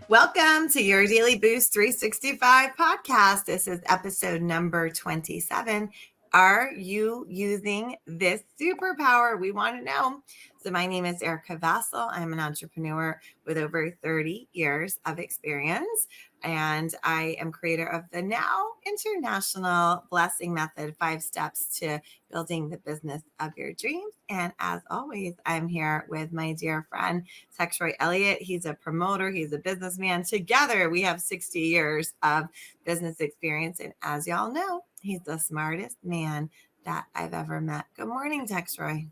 Welcome to your Daily Boost 365 podcast. This is episode number 27. Are you using this superpower? We want to know. So my name is Erica Vassell. I'm an entrepreneur with over 30 years of experience, and I am creator of the now international blessing method, 5 steps to building the business of your dreams. And as always, I'm here with my dear friend, Troy Elliott. He's a promoter. He's a businessman. Together, we have 60 years of business experience. And as y'all know, he's the smartest man that I've ever met. Good morning, Troy.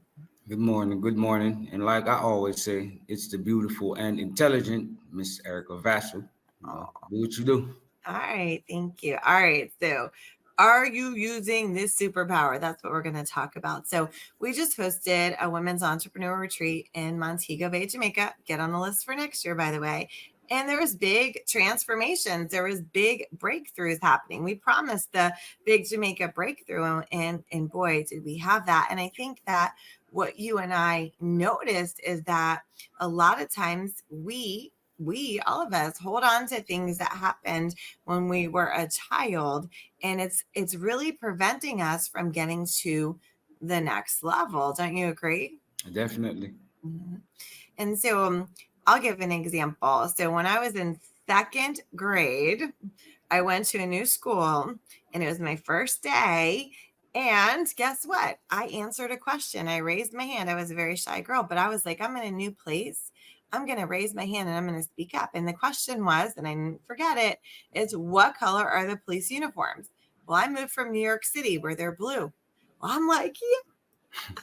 Good morning. Good morning. And like I always say, it's the beautiful and intelligent Miss Erica Vassell. Do what you do. All right. Thank you. All right. So, are you using this superpower? That's what we're going to talk about. So we just hosted a women's entrepreneur retreat in Montego Bay, Jamaica. Get on the list for next year, by the way. And there was big transformations. There was big breakthroughs happening. We promised the big Jamaica breakthrough, and boy, did we have that. And I think that what you and I noticed is that a lot of times we all of us hold on to things that happened when we were a child, and it's really preventing us from getting to the next level. Don't you agree? Definitely. Mm-hmm. And so I'll give an example. So when I was in 2nd grade, I went to a new school, and it was my first day. And guess what? I answered a question. I raised my hand. I was a very shy girl, but I was like, I'm in a new place. I'm going to raise my hand and I'm going to speak up. And the question was, and I didn't forget it, is what color are the police uniforms? Well, I moved from New York City where they're blue. Well, I'm like, yeah.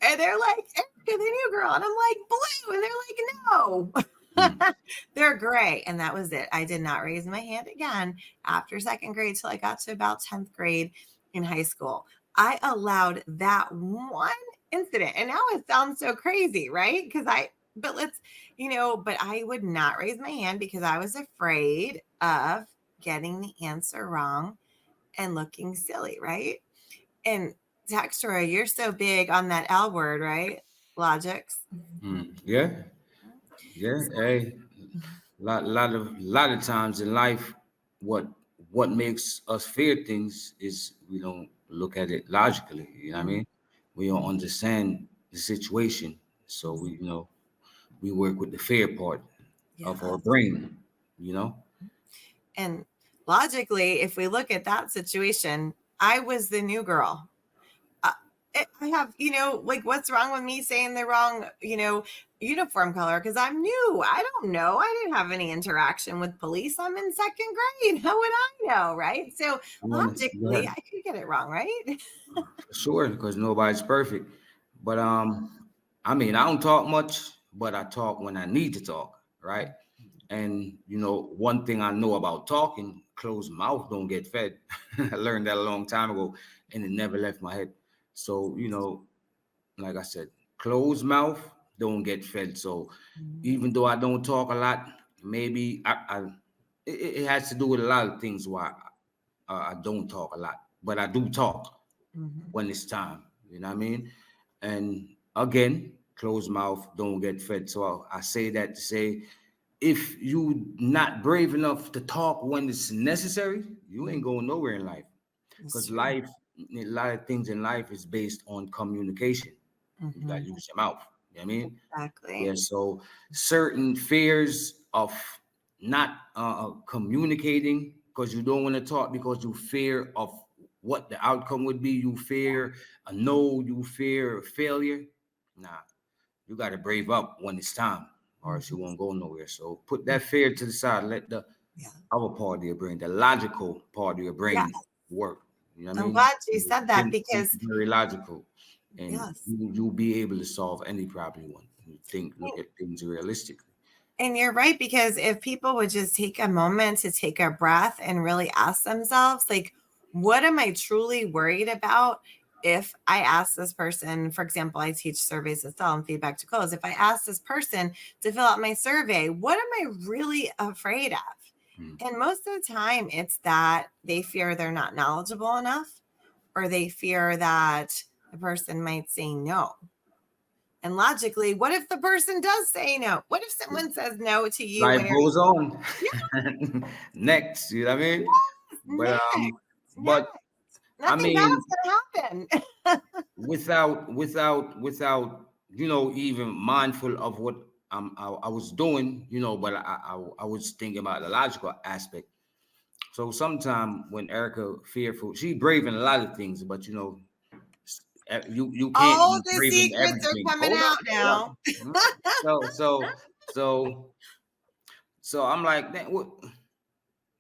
And they're like, Erica, the new girl. And I'm like, blue. And they're like, no, they're gray. And that was it. I did not raise my hand again after 2nd grade till I got to about 10th grade in high school. I allowed that one incident. And now it sounds so crazy, right? But I would not raise my hand because I was afraid of getting the answer wrong and looking silly, right? And Troy, you're so big on that L word, right? Logics. Yeah. Hey, lot of times in life, what makes us fear things is we don't look at it logically. You know what I mean? We don't understand the situation, so we work with the fear part of our brain, And logically, if we look at that situation, I was the new girl. I have, what's wrong with me saying the wrong, uniform color? Because I'm new. I don't know. I didn't have any interaction with police. I'm in 2nd grade. How would I know? Right. So logically, I could get it wrong. Right. Sure. Because nobody's perfect. But, I don't talk much, but I talk when I need to talk. Right. And, one thing I know about talking, closed mouth don't get fed. I learned that a long time ago, and it never left my head. So, like I said, closed mouth don't get fed. So even though I don't talk a lot, maybe it has to do with a lot of things why I don't talk a lot, but I do talk when it's time. You know what I mean? And again, closed mouth don't get fed. So I say that to say, if you not brave enough to talk when it's necessary, you ain't going nowhere in life. Because life, a lot of things in life is based on communication. You got to use your mouth. You know what I mean? Exactly. Yeah. So certain fears of not communicating because you don't want to talk because you fear of what the outcome would be. You fear a no. You fear failure. Nah, you got to brave up when it's time, or else you won't go nowhere. So put that fear to the side. Let the other part of your brain, the logical part of your brain, work. You know what I mean? I'm glad you said that because it's very logical, and you'll be able to solve any problem you want. You look at things realistically. And you're right, because if people would just take a moment to take a breath and really ask themselves, like, what am I truly worried about? If I ask this person, for example, I teach surveys to sell and feedback to close. If I ask this person to fill out my survey, what am I really afraid of? Mm. And most of the time, it's that they fear they're not knowledgeable enough, or they fear that the person might say no. And logically, what if the person does say no? What if someone says no to you when Life you're, goes on. yeah, Next, you know what I mean? But next, but next, I nothing bad's mean, gonna happen. without even mindful of what I was doing, but I was thinking about the logical aspect. So sometime when Erica fearful, she brave in a lot of things, but you can't All be the brave in secrets are everything. coming out Hold now. up. So so I'm like, "Dang, what?"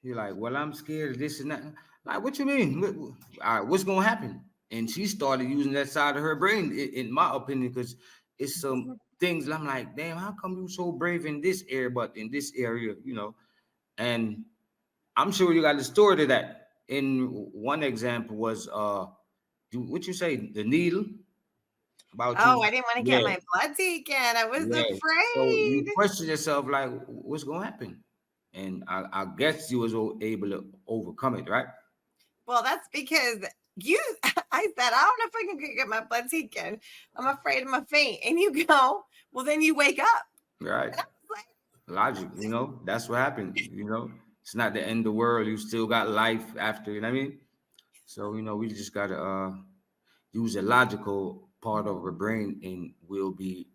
You're like, well, I'm scared of this and that. Like, what you mean? All right, what's gonna happen? And she started using that side of her brain, in my opinion, because it's some things that I'm like, damn, how come you so brave in this area, but in this area? And I'm sure you got a story to that. In one example was what you say, the needle about Oh, you. I didn't want to get Yeah, my blood taken. I was yeah. So afraid. you question yourself like, what's gonna happen? And I guess you was able to overcome it, right? Well, that's because you, I said, I don't know if I can get my blood taken. I'm afraid I'm a faint. And you go, well, then you wake up. Right. And I was like, Logic, that's what happened. It's not the end of the world. You still got life after, you know what I mean? So, we just gotta use a logical part of our brain, and we'll be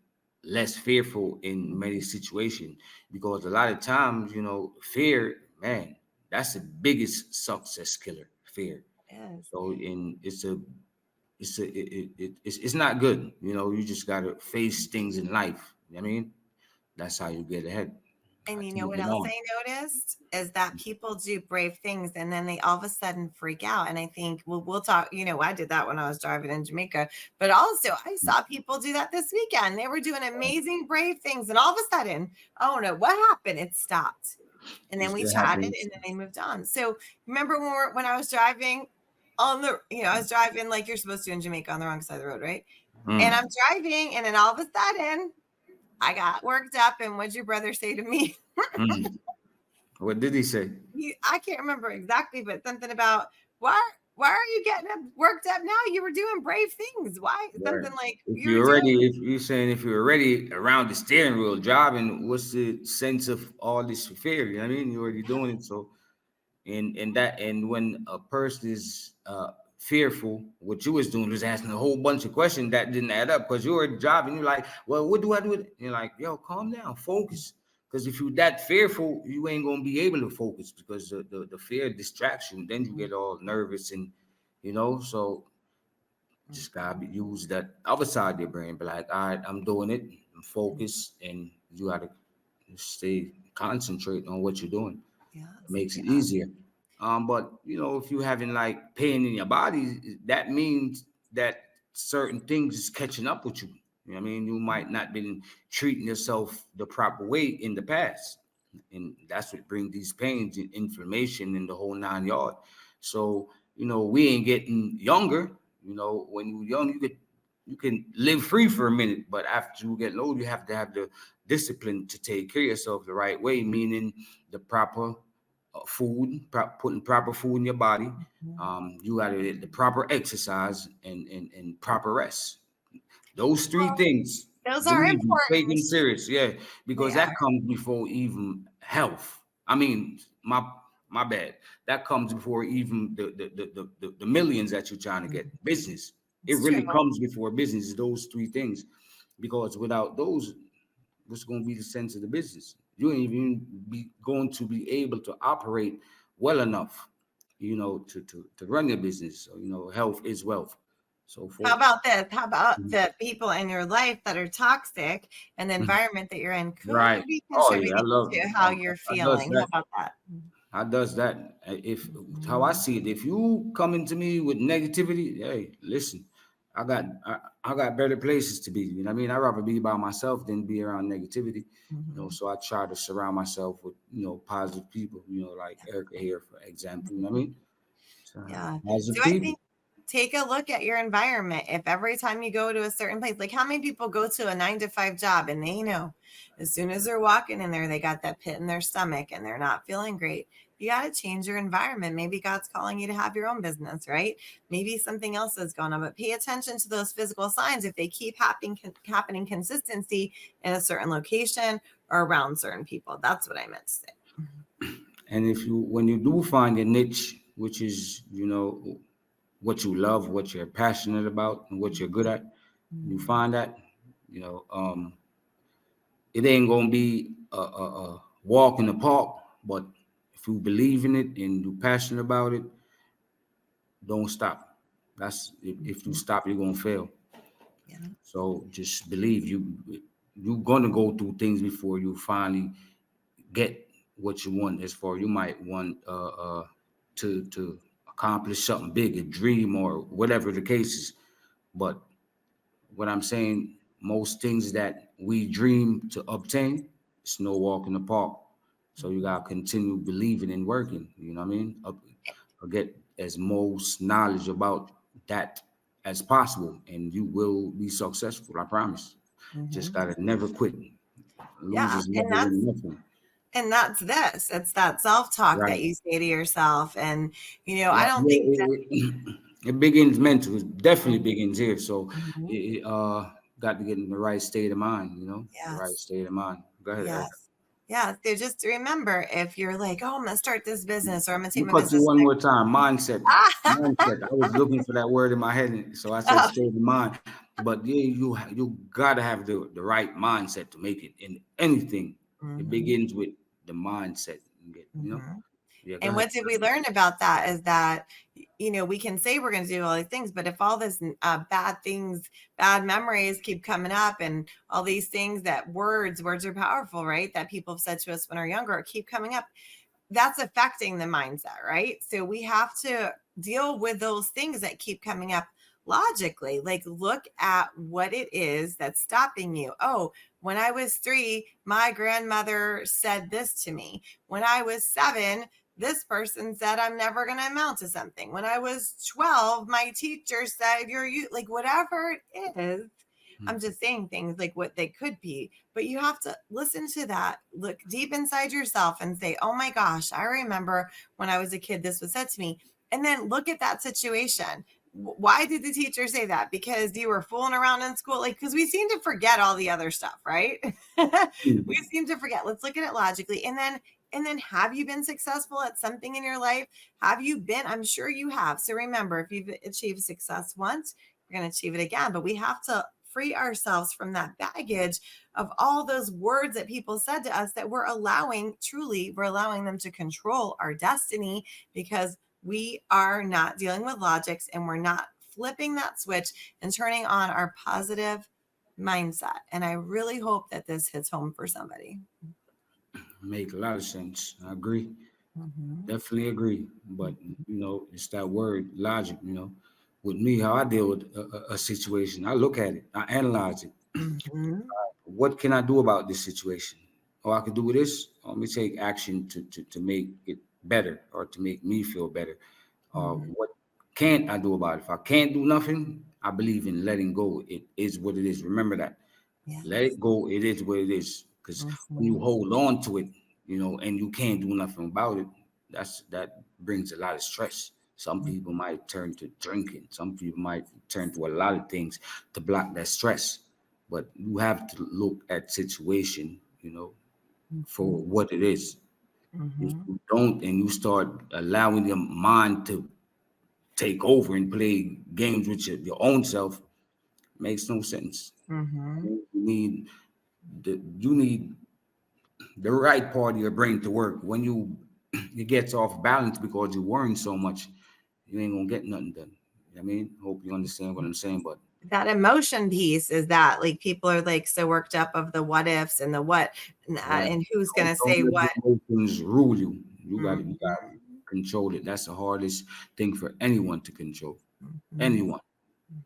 less fearful in many situations, because a lot of times, fear, man, that's the biggest success killer, fear. yes. So, and it's not good. You just gotta face things in life. You know what I mean? That's how you get ahead. And you know what Moving else on. I noticed is that people do brave things and then they all of a sudden freak out. And I think, well, we'll talk. I did that when I was driving in Jamaica, but also I saw people do that this weekend. They were doing amazing, brave things. And all of a sudden, oh no, what happened? It stopped. And then we It chatted happens. and then they moved on. So remember when I was driving on I was driving like you're supposed to in Jamaica on the wrong side of the road, right? And I'm Mm, driving and then all of a sudden I got worked up. And what'd your brother say to me? mm. What did he say? I can't remember exactly, but something about why are you getting worked up now? You were doing brave things. Why? Right. Something like If you were you're doing. already, if you're saying if you're already around the steering wheel driving, what's the sense of all this fear? You know what I mean? You're already doing it. So, and when a person is fearful, what you was doing was asking a whole bunch of questions that didn't add up, because you were driving. You're like, well, what do I do? You're like, yo, calm down, focus. Because if you're that fearful, you ain't gonna be able to focus, because the fear distracts you. Then you get all nervous, and so just gotta use that other side of your brain. Be like, all right, I'm doing it. I'm focused, and you gotta stay concentrate on what you're doing. It Yes, makes it yeah. easier. But if you're having like pain in your body, that means that certain things is catching up with you. You know what I mean? You might not been treating yourself the proper way in the past. And that's what brings these pains and inflammation and the whole 9 yard. So, we ain't getting younger. When you're young, you can live free for a minute, but after you get old, you have to have the discipline to take care of yourself the right way, meaning the proper food, putting proper food in your body. You got to get the proper exercise and proper rest. Those three Well, things, those are believe me, take important. them serious. Yeah, They because are. that comes before even health. I mean, my bad. That comes before even the millions that you're trying to get. Business. It It's really true. comes before business. Those three things, because without those, what's going to be the sense of the business? You ain't even be going to be able to operate well enough, to run your business. So health is wealth. So How folks. about this? How about Mhm. the people in your life that are toxic and the environment that you're in could Right. be Oh yeah, I contributing love to how you're how does feeling? How that. about that? How does that? If how I see it, if you come into me with negativity, hey, listen, I got better places to be. You know what I mean? I'd rather be by myself than be around negativity. Mhm. So I try to surround myself with positive people. Like Erica here, for example. You know what I mean? So, Yeah. positive So I think people. take a look at your environment. If every time you go to a certain place, like how many people go to a 9 to 5 job and they know as soon as they're walking in there, they got that pit in their stomach and they're not feeling great. You got to change your environment. Maybe God's calling you to have your own business, right? Maybe something else is going on, but pay attention to those physical signs. If they keep happening consistency in a certain location or around certain people, that's what I meant to say. And when you do find a niche, which is, what you love, what you're passionate about, and what you're good at, you find that, it ain't gonna be a walk in the park, but if you believe in it and you're passionate about it, don't stop. That's if you stop, you're gonna fail. Yeah. So just believe you're gonna go through things before you finally get what you want. As far you might want to accomplish something big, a dream or whatever the case is. But what I'm saying, most things that we dream to obtain, it's no walk in the park. So you gotta continue believing and working. You know what I mean? Get as most knowledge about that as possible, and you will be successful. I promise. Just gotta never quit. Yeah, Losers never win nothing. and that's this. It's that self-talk Right. that you say to yourself. And Yeah, I don't think that it begins mental. It definitely begins here. So it got to get in the right state of mind. The right yes. state of mind. Go ahead, Erica. Yes. Yeah. So just remember, if you're like, oh, I'm gonna start this business or I'm gonna take You my cut you business. one more time. Mindset. Ah! Mindset. I was looking for that word in my head, so I said Oh. state of mind. But yeah, you gotta have the right mindset to make it in anything. It begins with the mindset. Yeah, go And ahead. what did we learn about that is that, we can say we're going to do all these things, but if all this bad things, bad memories keep coming up and all these things that words are powerful, right? That people have said to us when we're younger, keep coming up. That's affecting the mindset, right? So we have to deal with those things that keep coming up logically. Like, look at what it is that's stopping you. Oh, when I was 3, my grandmother said this to me. When I was 7, this person said I'm never going to amount to something. When I was 12, my teacher said like whatever it is. I'm just saying things like what they could be, but you have to listen to that, look deep inside yourself and say, oh my gosh, I remember when I was a kid, this was said to me. And then look at that situation. Why did the teacher say that? Because you were fooling around in school? Like, because we seem to forget all the other stuff, right? We seem to forget. Let's look at it logically. And then have you been successful at something in your life? Have you been? I'm sure you have. So remember, if you've achieved success once, you're going to achieve it again. But we have to free ourselves from that baggage of all those words that people said to us that we're allowing them to control our destiny, because we are not dealing with logics and we're not flipping that switch and turning on our positive mindset. And I really hope that this hits home for somebody. Make a lot of sense. I agree. Definitely agree. But it's that word logic. With me, how I deal with a situation, I look at it, I analyze it. What can I do about this situation? Oh, I can do this. Let me take action to make it better or to make me feel better. What can't I do about it? If I can't do nothing, I believe in letting go. It is what it is. Remember that. Yes. Let it go. It is what it is. Because when you hold on to it, and you can't do nothing about it, that brings a lot of stress. Some people might turn to drinking. Some people might turn to a lot of things to block that stress. But you have to look at situation, for what it is. If you don't, and you start allowing your mind to take over and play games with your own self, it makes no sense. You need the right part of your brain to work. When it gets off balance because you're worrying so much, you ain't gonna get nothing done. I mean, hope you understand what I'm saying. But that emotion piece is that, like, people are like so worked up of the what ifs and the what and who's gonna say what. Emotions rule you. You gotta control it. That's the hardest thing for anyone to control. Anyone,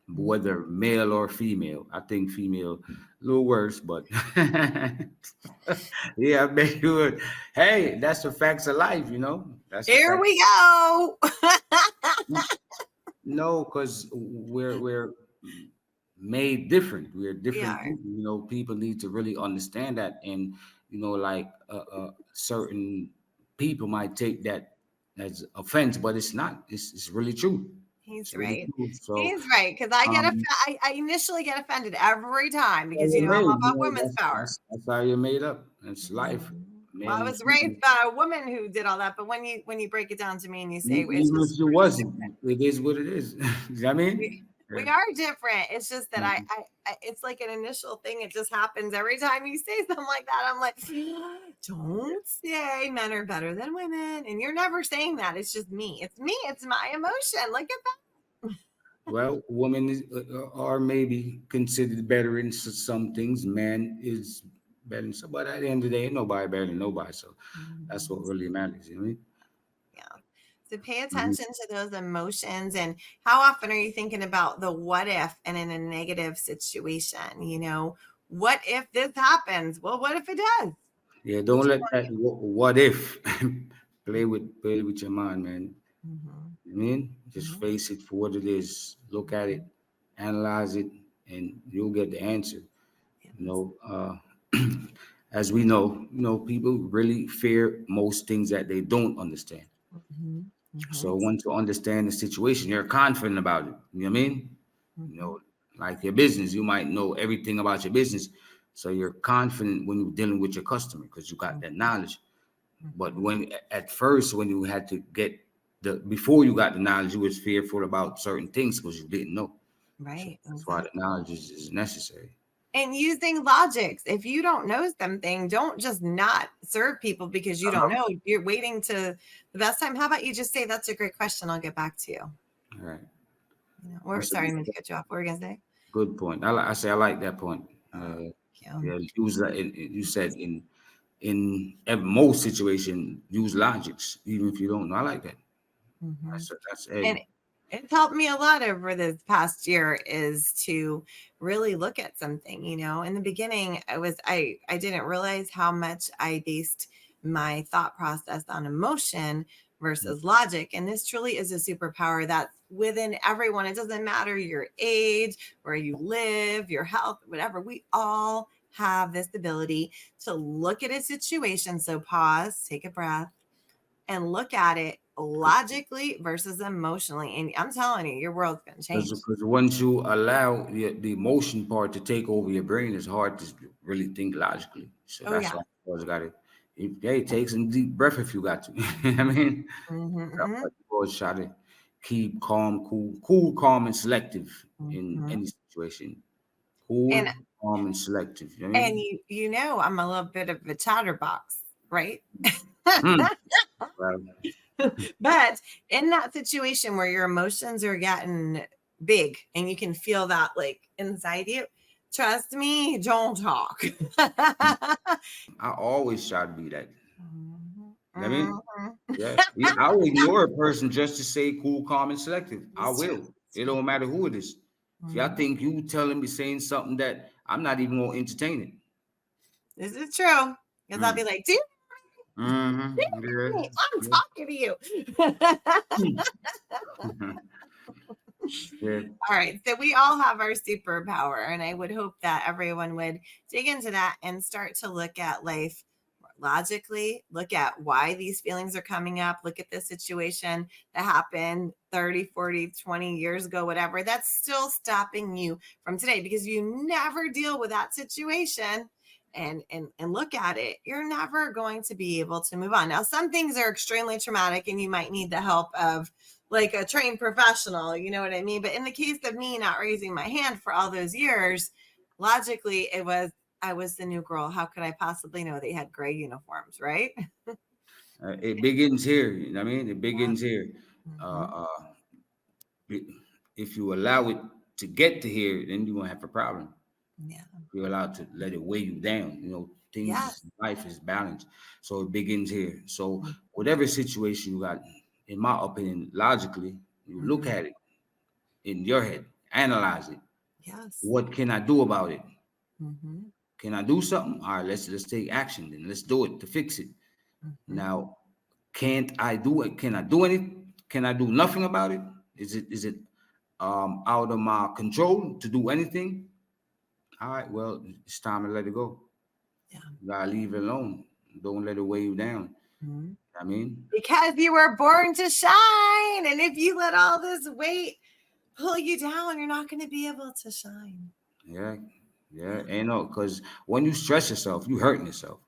whether male or female. I think female a little worse, but yeah, I bet you would. Hey, that's the facts of life, That's here we go. No, because we're made different. We're We different are. people. People need to really understand that, and like certain people might take that as offense, but it's not. It's really true. It's He's really right. true. So, He's right because I get um, I initially get offended every time how because you're I'm made. about women's That's power. that's how you're made up. It's life. Mhm. Well, I Men, was raised by a woman who did all that, but when you break it down to me and you say it's even just if you we're just wasn't, it is what it is. You know what I we, mean? we Yeah. are different. It's just that Mhm. it's like an initial thing. It just happens every time you say something like that. I'm like, don't say men are better than women, and you're never saying that. It's just me. It's me. It's my emotion. Look at Well, women are maybe considered better in some things. Man is better in some, but at the end of the day, ain't nobody better than nobody. So that's what that. really matters. You know what I mean? Yeah. So pay Mhm. attention to those emotions and how often are you thinking about the what if and in a negative situation? What if this happens? Well, what if it does? Yeah, What don't you let that what if play with your mind, man. want? Hmm. I mean, just Hmm. face it for what it is. Look at it, analyze it, and you'll get the answer. You Yes. know, as we know, people really fear most things that they don't understand. Hmm. Hmm. So once you understand the situation, you're confident about it. You know what I mean? You Hmm. know, like your business, you might know everything about your business. So you're confident when you're dealing with your customer because you got that knowledge. But Hmm. when at first, when you had to get before you got the knowledge, you was fearful about certain things because you didn't know. So Right. that's why the Exactly. knowledge is necessary. And using logics. If you don't know something, don't just not serve people because you don't Uh-huh. know. You're waiting to the best time. How about you just say, that's a great question. I'll get back to you. All right. We're That's a sorry, I meant to cut you off. What were we going to say? good point. I say I like that point. Yeah. Yeah, use that. You said in most situation, use logics, even if you don't know. I like that. Hmm. That's And a it's helped me a lot over this past year is to really look at something. In the beginning, I didn't realize how much I based my thought process on emotion versus logic. And this truly is a superpower that's within everyone. It doesn't matter your age, where you live, your health, whatever. We all have this ability to look at a situation. So pause, take a breath, and look at it logically versus emotionally. And I'm telling you, your world's going to change. because once you allow the emotion part to take over your brain, it's hard to really think logically. So Oh, that's yeah. why you always got to. Hey, take some deep breath if you got to. I mean, Hmm. but you always try to keep calm, cool, calm, and selective in Hmm. any situation. And Cool, calm, and selective. You know what I and mean? I'm a little bit of a chatterbox, right? Hmm. Well, But in that situation where your emotions are getting big and you can feel that like inside you, trust me, don't talk. I always try to be that. Mhm. You know what I mean? Mhm. Yeah. I will ignore a person just to say cool, calm, and selective. I It's true. will. It's It true. don't matter who it is. If y'all Mhm. think you telling me saying something that I'm not even gonna entertain it. This is true. Because I'll Mm. be like, dude, Mm-hmm. I'm Yeah. talking to you. Yeah. Yeah. All right. So we all have our superpower. And I would hope that everyone would dig into that and start to look at life logically, look at why these feelings are coming up, look at the situation that happened 30, 40, 20 years ago, whatever, that's still stopping you from today because you never deal with that situation and look at it, you're never going to be able to move on. Now, some things are extremely traumatic and you might need the help of like a trained professional, you know what I mean? But in the case of me not raising my hand for all those years, logically it was I was the new girl. How could I possibly know they had gray uniforms, right? It begins here. You know what I mean? It Yeah. begins here. Uh, Hmm. uh, if you allow it to get to here, then you're gonna have a problem. Yeah. You're allowed to let it weigh you down. Yes. Life is balanced. So it begins here. So Mm-hmm. whatever situation you got, in my opinion, logically, you look Mm-hmm. at it in your head, analyze it. Yes. What can I do about it? Mm-hmm. Can I do something? All right, let's take action then. Let's do it to fix it. Mm-hmm. Now, can't I do it? Can I do anything? Can I do nothing about it? Is it out of my control to do anything, all right, well, it's time to let it go. Yeah. You gotta leave it alone. Don't let it weigh you down. Mm-hmm. I mean, because you were born to shine. And if you let all this weight pull you down, you're not going to be able to shine. yeah, ain't no, because when you stress yourself, you hurting yourself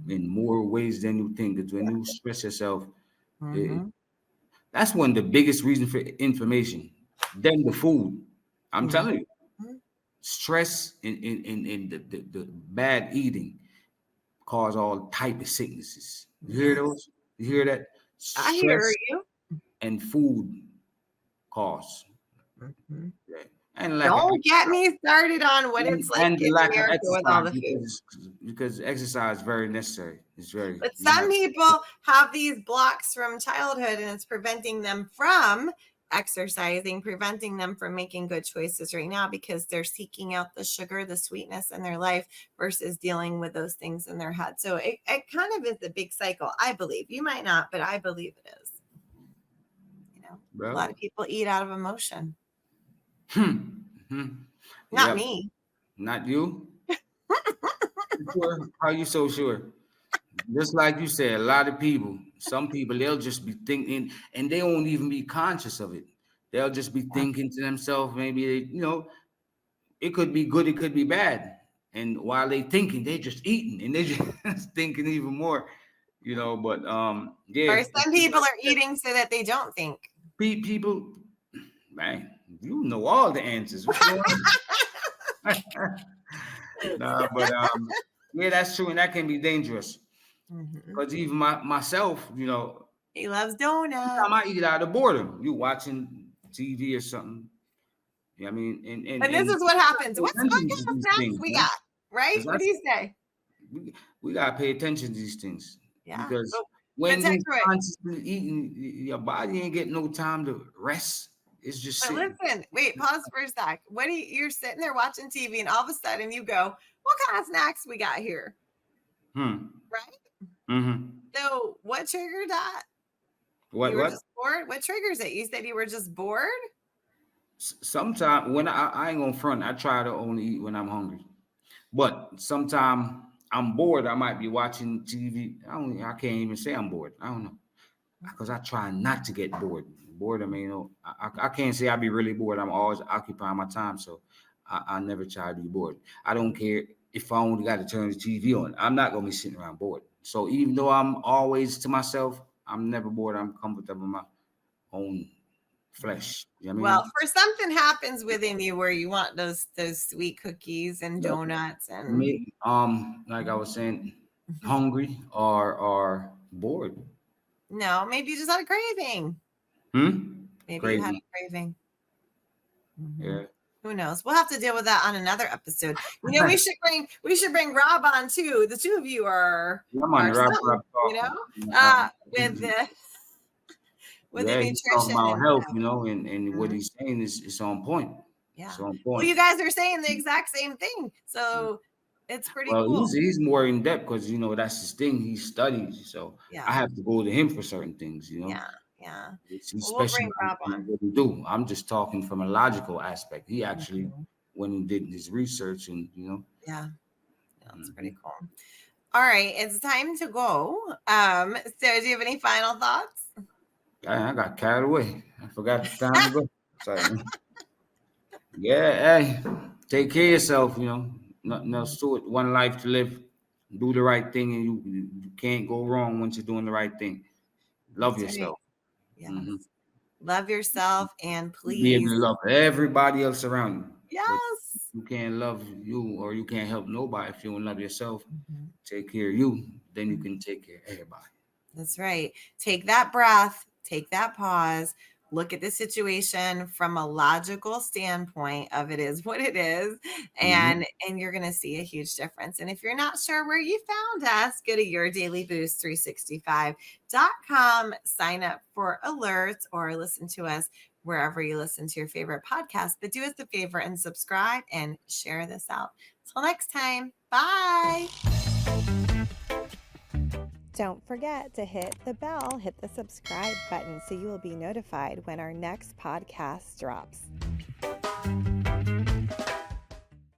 in more ways than you think. Because when you stress yourself, that's one of the biggest reasons for inflammation. Then the food. I'm telling you, stress and the bad eating cause all type of sicknesses. You hear those? You hear that? I hear Stress you. and food cause. Yeah. And Don't get me started on what it's like and the in lack of America with all exercise, the food. because exercise is very necessary. It's very. But some people have these blocks from childhood, and it's preventing them from exercising, preventing them from making good choices right now because they're seeking out the sugar, the sweetness in their life versus dealing with those things in their head. So it kind of is a big cycle, I believe. You might not, but I believe it is. You know, a lot of people eat out of emotion. Not me. Not you. Sure? How you so sure? Just like you said, a lot of people, some people, they'll just be thinking, and they won't even be conscious of it. They'll just be thinking to themselves, maybe it could be good, it could be bad. And while they thinking, they just eating, and they just thinking even more, But yeah. Or some people are eating so that they don't think. People, man, you know all the answers. What's going on? Nah, but yeah, that's true, and that can be dangerous. Because even myself, he loves donuts. I might eat out of boredom. You watching TV or something. Yeah, I mean, and this is what happens. What kind of snacks we got, right? What do you say? We gotta pay attention to these things. Yeah. Because when you're constantly eating, your body ain't getting no time to rest. It's just sitting. Listen, wait, pause for a sec. You're sitting there watching TV, and all of a sudden you go, "What kind of snacks we got here?" Right? So what triggered that? What? You were just bored? What triggers it? You said you were just bored? Sometimes when I ain't gonna front, I try to only eat when I'm hungry. But sometimes I'm bored. I might be watching TV. I can't even say I'm bored. I don't know, because I try not to get bored. Boredom, I can't say I be really bored. I'm always occupying my time, so I never try to be bored. I don't care if I only got to turn the TV on. I'm not gonna be sitting around bored. So even though I'm always to myself, I'm never bored. I'm comfortable in my own flesh. You know what I mean? Well, for something happens within you where you want those sweet cookies and donuts and me, like I was saying, hungry or bored. No, maybe you just had a craving. Maybe you had a craving. Yeah. Who knows? We'll have to deal with that on another episode. We should bring Rob on too. The two of you are Rob, with the nutrition. He's talking about health, and what he's saying is on point. Yeah. On point. Well, you guys are saying the exact same thing, so it's pretty cool. He's more in depth because that's his thing. He studies, so I have to go to him for certain things. Yeah. We'll bring Rob on. What we do. I'm just talking from a logical aspect. He actually when he did his research and Yeah, that's pretty cool. All right, it's time to go. So do you have any final thoughts? I got carried away. I forgot the time to go. Sorry. Yeah, hey, take care of yourself. Nothing else to it. One life to live. Do the right thing, and you can't go wrong once you're doing the right thing. Love yourself. Yes. Love yourself, and please be able to love everybody else around you. Yes. But you can't love you, or you can't help nobody if you don't love yourself. Take care of you, then you can take care of everybody. That's right. Take that breath, take that pause, look at the situation from a logical standpoint of it is what it is, and you're going to see a huge difference. And if you're not sure where you found us, go to yourdailyboost365.com, sign up for alerts, or listen to us wherever you listen to your favorite podcast. But do us a favor and subscribe and share this out. Till next time, bye. Don't forget to hit the bell, hit the subscribe button so you will be notified when our next podcast drops.